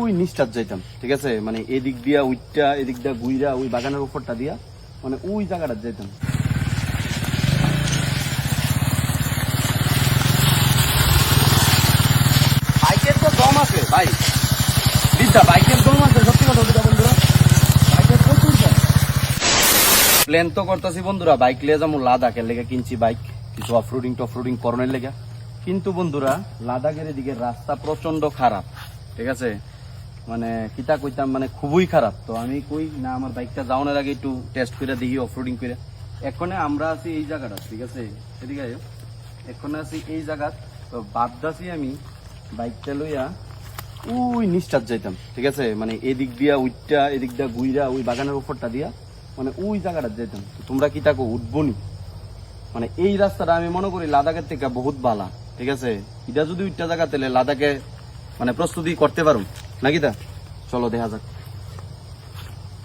ওই নিচটার যাইতাম, ঠিক আছে, মানে এদিক দিয়া উইটা এদিক দিয়া গুইরা ওই বাগানের উপরটা দিয়া মানে ওই জায়গাটা যাইতাম। বাইকের তো দম আছে ভাই, বিদ্যা বাইকের দম আছে, সত্যি কথা বলতে বন্ধুরা, বাইকের প্রচুর দম। প্ল্যান তো করতেছি বন্ধুরা, বাইক লিয়ে যাবো লাদাখের লেগে, কিনছি বাইক কিছু অফরোডিং টফরোডিং করণের লেগে। কিন্তু বন্ধুরা লাদাখের এদিকে রাস্তা প্রচন্ড খারাপ, ঠিক আছে, মানে কিতা কইতাম, মানে খুবই খারাপ। তো আমি কই না আমার বাইকটা যাওয়ানোর আগে একটু টেস্ট করে দেখি অফরোডিং করে। এখন আমরা আছি এই জায়গাটা, ঠিক আছে, এদিকে এখন আছি এই জায়গা। তো ভাবতাছি আমি বাইকটা লইয়া ওই নিচটার যাইতাম, ঠিক আছে, মানে এদিক দিয়া উইটা এদিক দিয়া গুইরা ওই বাগানের উপরটা দিয়া মানে ওই জায়গাটা যাইতাম। তো তোমরা কি তাকে উঠবনি? মানে এই রাস্তাটা আমি মনে করি লাদাখের থেকে বহুত ভালো, ঠিক আছে। এটা যদি উইটা জায়গা তাহলে লাদাখে মানে প্রস্তুতি করতে পারো নাকি তা। চলো দেখা যাক,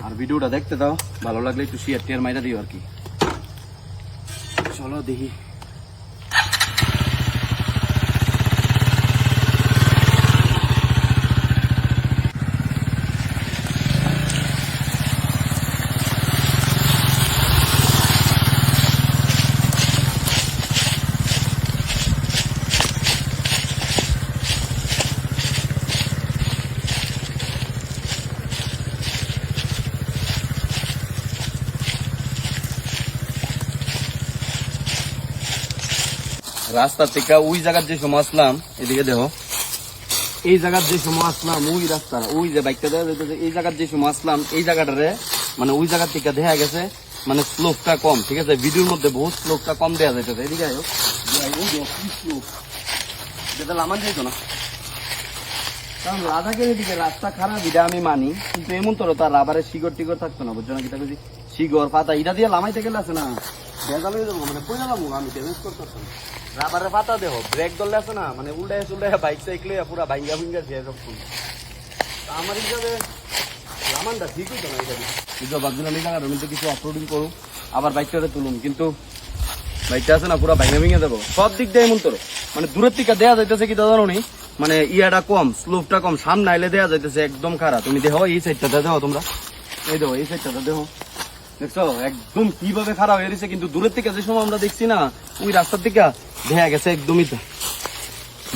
আর ভিডিওটা দেখতে দাও, ভালো লাগলে একটু শেয়ার টেয়ার মাইরা দিও আর কি। চলো দেখি। রাস্তা থেকে ওই জায়গার যে সময় আসলাম, এদিকে দেখো, এই জায়গার যে সময় আসলাম ওই রাস্তা ওই যে বাইকটা দেওয়া যেতেছে, এই জায়গার যে সময় আসলাম এই জায়গাটারে মানে ওই জায়গার থেকে দেখা গেছে মানে স্লোপটা কম, ঠিক আছে, ভিডিওর মধ্যে বহুত স্লোপটা কম দেওয়া যাইতেছে। এদিকে লামান যাইতো না, কারণ লাদাখের এদিকে রাস্তা খারাপ, এটা আমি মানি, কিন্তু এমন তো তার রাবারের শিগর টিগর থাকতো না, বুঝছো না, কিতা কইছি, শিগর পাতা এটা দিয়ে লামাইতে গেলে আছে না ভেজাল হয়ে যাবো, মানে পয়লা যাবো, আমি ড্যামেজ করতে পারতাম। রাবারের পাতা দেহ ব্রেক ধরলে আছে না, মানে উল্টায় চুল্টায় বাইক সাইকেলে পুরা ভাঙ্গা ভিঙ্গা দিয়ে সব ফুল। আমার হিসাবে লামানটা ঠিক হইতো না, এটা বুঝলো, ভাবছিলাম এই জায়গার মধ্যে কিছু অফরোডিং করুন, আবার বাইকটাতে তুলুন, কিন্তু বাইকটা আছে না পুরা ভাঙ্গা ভিঙ্গা দেবো সব দিক দিয়ে এমন তোর, মানে দূরের থেকে দেওয়া যাইতেছে কি জানো নি, মানে ইয়াটা কম, স্লোপটা কম, সামনে আইলে দেওয়া যাইতেছে একদম খারাপ। তুমি দেখো এই সাইডটা দেখো তোমরা, এই দেখো এই সাইডটা দেখো, দেখছো একদম কিভাবে খারাপ হয়ে গেছে। কিন্তু দূরের থেকে যে সময় আমরা দেখছি না ওই রাস্তার থেকে দেখা গেছে একদমই তো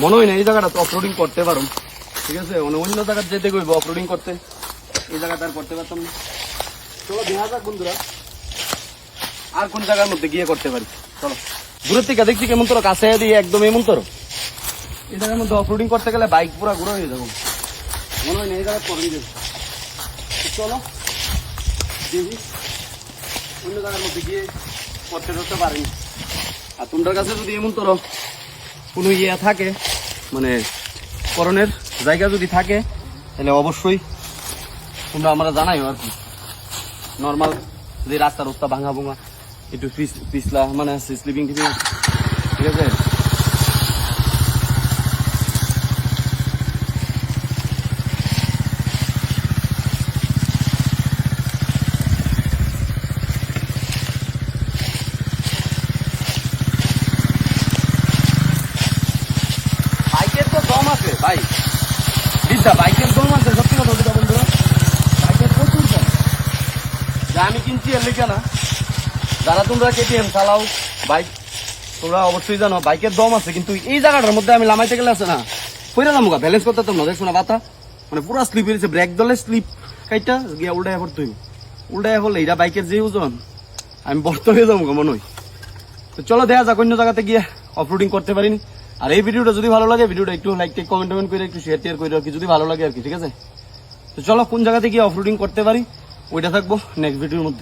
মনে হয় না এই জায়গাটা তো অফরোডিং করতে পারো, ঠিক আছে, মানে অন্য জায়গায় যেতে গইব অফরোডিং করতে, এই জায়গাটা আর করতে পারতাম না। চলো দেখা যাক বন্ধুরা আর কোন জায়গার মধ্যে গিয়ে করতে পারি। চলো দূরের থেকে দেখছি কেমন তোর কাছে দিয়ে একদম এমন তোর এই জায়গার মধ্যে অফরোডিং করতে গেলে বাইক পুরো ঘুরে হয়ে যাবো, মনে হয় না এই জায়গা করবি যাবে। চলো দেখি অন্য জায়গার মধ্যে গিয়ে করতে ধরতে পারিনি। আর তোমার কাছে যদি এমন তোর কোনো ইয়ে থাকে, মানে করণের জায়গা যদি থাকে, তাহলে অবশ্যই তোমরা আমরা জানাই আর কি। নর্মাল যদি রাস্তার রাস্তা ভাঙা ভাঙা একটু পিছলা মানে স্লিপিং ঠিক আছে। ভাই বিদ্যা বাইকের দম আছে, সত্যি কথা বলতে বন্ধুরা, বাইকের প্রচুর দম। যা আমি কিনছি এর লিখে না, যারা তোমরা কেটিএম চালাও বাইক তোমরা অবশ্যই জানো বাইকের দম আছে। কিন্তু এই জায়গাটার মধ্যে আমি লামাইতে গেলে আছে না কইরা যাবো, ব্যালেন্স করতে না, দেখছো না বাতা মানে পুরো স্লিপ হয়েছে, ব্রেক দলে স্লিপ কাইটা গিয়া উল্টায় পড়তে হইব, উল্টায় পড়লে এটা বাইকের যে ওজন আমি বর্ত হয়ে যাবো মনে হয়। তো চলো দেখা যাক অন্য জায়গাতে গিয়ে অফরোডিং করতে পারিনি। আর এই ভিডিওটা যদি ভালো লাগে ভিডিওটা একটু লাইক কমেন্ট করে একটু শেয়ার টেয়ার করে আর কি, যদি ভালো লাগে আর কি, ঠিক আছে। তো চলো কোন জায়গাতে গিয়ে অফরোডিং করতে পারি ওইটা থাকবো নেক্সট ভিডিওর মধ্যে।